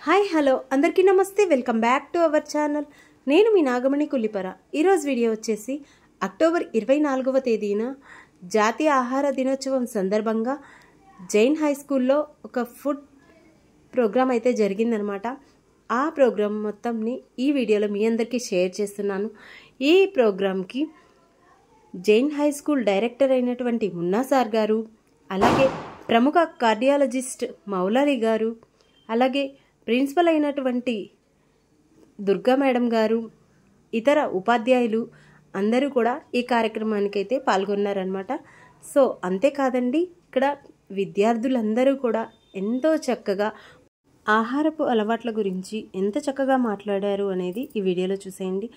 Hi hello అందరికీ నమస్తే welcome back to our channel. నేను మీ నాగమణి కుల్లిపర. ఈరోజు వీడియో వచ్చేసి అక్టోబర్ 24వ తేదీన జాతీయ ఆహార దినోత్సవం సందర్భంగా జైన్ హై స్కూల్లో ఒక ఫుడ్ ప్రోగ్రామ్ అయితే జరిగిందనమాట. ఆ ప్రోగ్రామ్ మొత్తంని ఈ వీడియోలో మీ అందరికీ షేర్ చేస్తున్నాను. ఈ ప్రోగ్రామ్కి జైన్ హై స్కూల్ డైరెక్టర్ అయినటువంటి మున్నా సార్ గారు, అలాగే ప్రముఖ కార్డియాలజిస్ట్ మౌలాలి గారు, అలాగే ప్రిన్సిపల్ అయినటువంటి దుర్గా మేడం గారు, ఇతర ఉపాధ్యాయులు అందరూ కూడా ఈ కార్యక్రమానికి అయితే పాల్గొన్నారనమాట. సో అంతేకాదండి, ఇక్కడ విద్యార్థులందరూ కూడా ఎంతో చక్కగా ఆహారపు అలవాట్ల గురించి ఎంత చక్కగా మాట్లాడారు అనేది ఈ వీడియోలో చూసేయండి.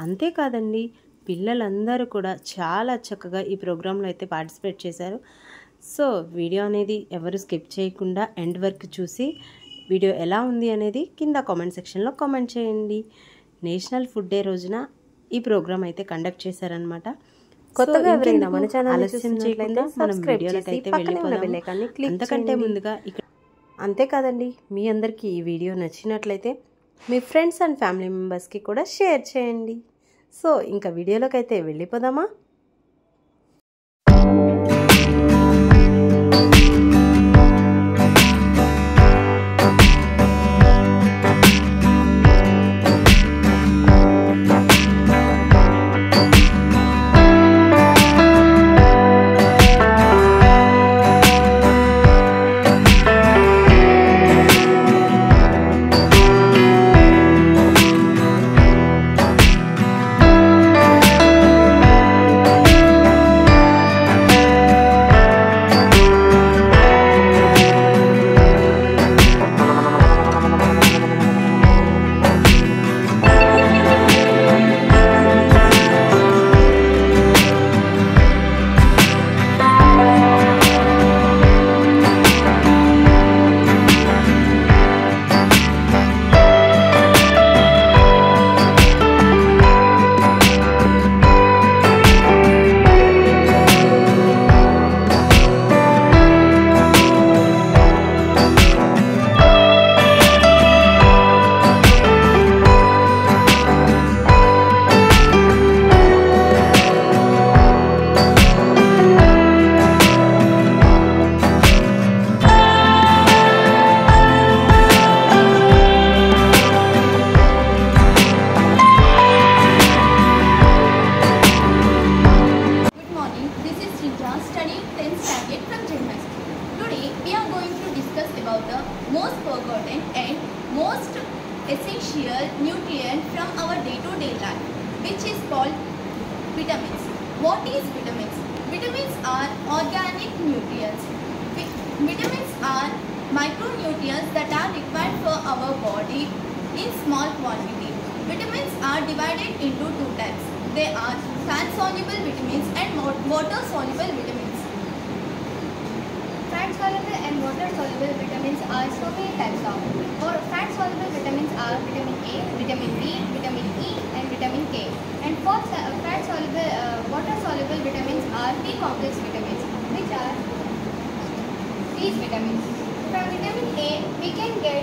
అంతేకాదండి, పిల్లలందరూ కూడా చాలా చక్కగా ఈ ప్రోగ్రాంలో అయితే పార్టిసిపేట్ చేశారు. సో వీడియో అనేది ఎవరు స్కిప్ చేయకుండా ఎండ్ వరకు చూసి వీడియో ఎలా ఉంది అనేది కింద కామెంట్ సెక్షన్లో కామెంట్ చేయండి. నేషనల్ ఫుడ్ డే రోజున ఈ ప్రోగ్రామ్ అయితే కండక్ట్ చేశారనమాట. కొత్తగా ఎవరైనా మన ఛానల్ ఆలస్యం చేయకుండా మనం వీడియోలోకి అయితే వెళ్ళిపోదాం. అంతకంటే ముందుగా ఇక్కడ అంతేకాదండి, మీ అందరికీ ఈ వీడియో నచ్చినట్లయితే మీ ఫ్రెండ్స్ అండ్ ఫ్యామిలీ మెంబర్స్కి కూడా షేర్ చేయండి. సో ఇంకా వీడియోలోకి అయితే వెళ్ళిపోదామా? Most forgotten and most essential nutrient from our day-to-day life, which is called vitamins. What is vitamins? Vitamins are organic nutrients. Vitamins are micronutrients that are required for our body in small quantity. Vitamins are divided into two types. They are fat-soluble vitamins and water-soluble vitamins. Fat-soluble and water-soluble vitamins are so many types of. Or fat-soluble vitamins are vitamin A, vitamin B, vitamin E and vitamin K. And for fat-soluble, water-soluble vitamins are B-complex vitamins, which are these vitamins. From vitamin A, we can get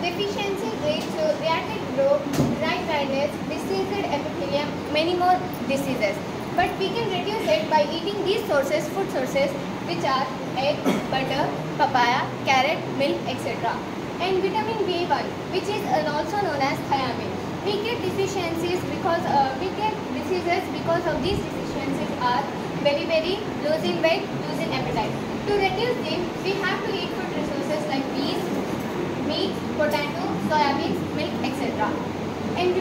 deficiency rates to reactive growth, dry dryness, diseased epithelium, many more diseases. But we can reduce it by eating these food sources, which are egg, butter, papaya, carrot, milk, etc. And vitamin B1, which is also known as thiamine. We get deficiencies because diseases because of these deficiencies are very losing weight, losing appetite. To reduce them, we have to eat food resources like peas, meat, potato, soybeans, milk, etc. And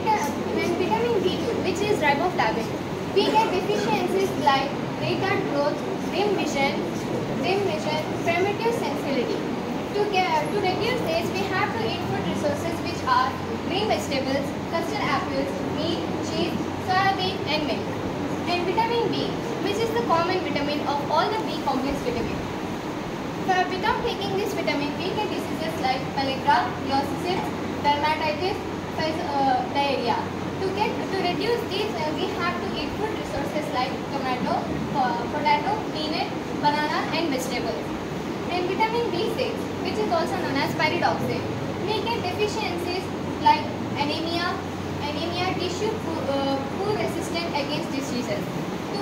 vitamin B2, which is riboflavin. We get deficiencies like retard growth, dim vision, primitive sensitivity. To reduce this, we have to eat food resources which are green vegetables, custard apples, meat, cheese, soybean and milk. And vitamin B, which is the common vitamin of all the B complex vitamins. Without taking this vitamin, we get diseases like pellagra, leishmaniasis, dermatitis, diarrhea. To reduce these, we have to eat food resources like tomato, potato, peanut, banana and vegetables. And vitamin B6, which is also known as pyridoxine. We get deficiencies like anemia, tissue poor resistant against diseases. To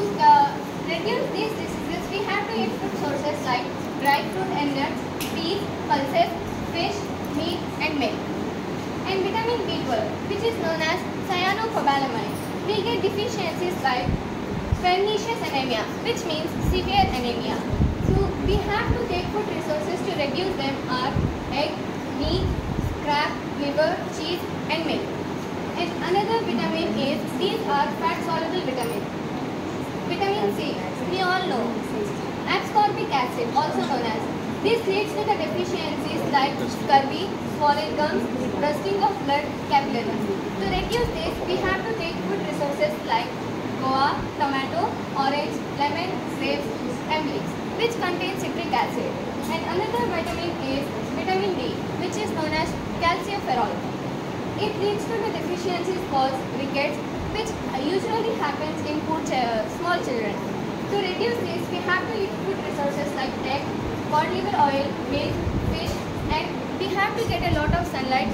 reduce these diseases, we have to eat food sources like dry fruit and nuts, peas, pulses, fish, meat and milk. And vitamin B12, which is known as cyanocobalamin. We get deficiencies like pernicious anemia, which means severe anemia. So we have to take food resources to reduce them are egg, meat, crab, liver, cheese and milk. And another vitamin is, these are fat soluble vitamins. Vitamin C, we all know. Ascorbic acid, also known as. This leads to the deficiencies like scurvy, swollen gums, rusting of blood capillaries. To reduce this, we have to take food resources like guava, tomato, orange, lemon, grapes, and leeks, which contain citric acid. And another vitamin is vitamin D, which is known as calciferol. It leads to the deficiencies called rickets, which usually happens in small children. To reduce this, we have to eat food resources like egg, cod liver oil, milk, fish, and we have to get a lot of sunlight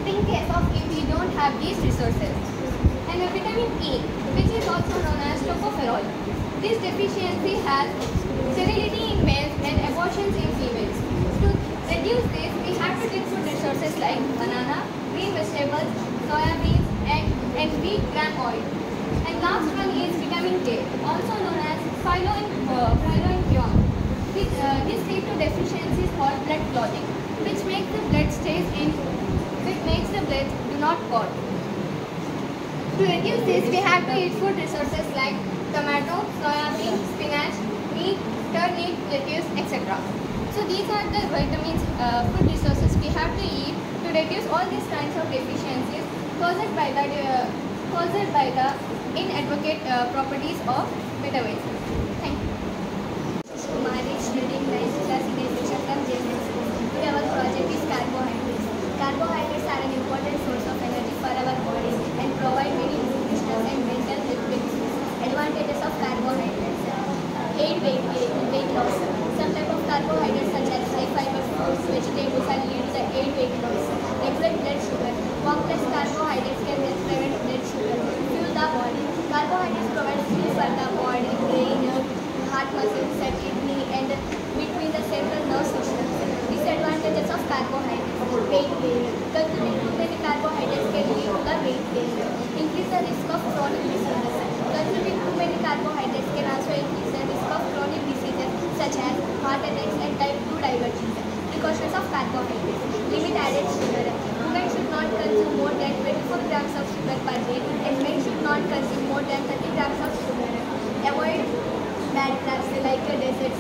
in case of if we don't have these resources. And vitamin E, which is also known as tocopherol. This deficiency has sterility in males and abortions in females. To reduce this, we have to take food resources like banana, green vegetables, soya beans, egg, and wheat gram oil. And last one is vitamin K, also known as phyloencione. This leads to deficiencies called blood clotting, which makes the blood do not clot. To reduce this, we have to eat food resources like tomato, soya bean, spinach, meat, turnip, lettuce, etc. So these are the vitamins, food resources we have to eat to reduce all these kinds of deficiencies caused by the inadequate properties of vitamins. Thank you. Kumari, studying 9th class in education from JNS. Today our project is carbohydrates. Carbohydrates are an important source of energy for our body and provide many nutritional and mental health benefits. Advantages of carbohydrates: aid weight loss. Some type of carbohydrates such as high fiber foods, vegetables are lead to aid weight loss. Regulate blood sugar. Complex carbohydrates can help prevent blood sugar. Fuel the body. Carbohydrates provide fuel for the body, brain, heart muscles, and kidney, and between the central nerve system. Disadvantages of carbohydrates: weight gain. Consuming too many carbohydrates can lead to the weight gain. Increase the risk of chronic diseases. Consuming too many carbohydrates can also increase the risk of chronic diseases such as heart attacks and type 2 diabetes. Precautions of carbohydrates: limit added sugar. Women should not consume more than 24 grams of sugar per day, and men should not consume more than 30 grams of sugar. Avoid bad carbs like desserts,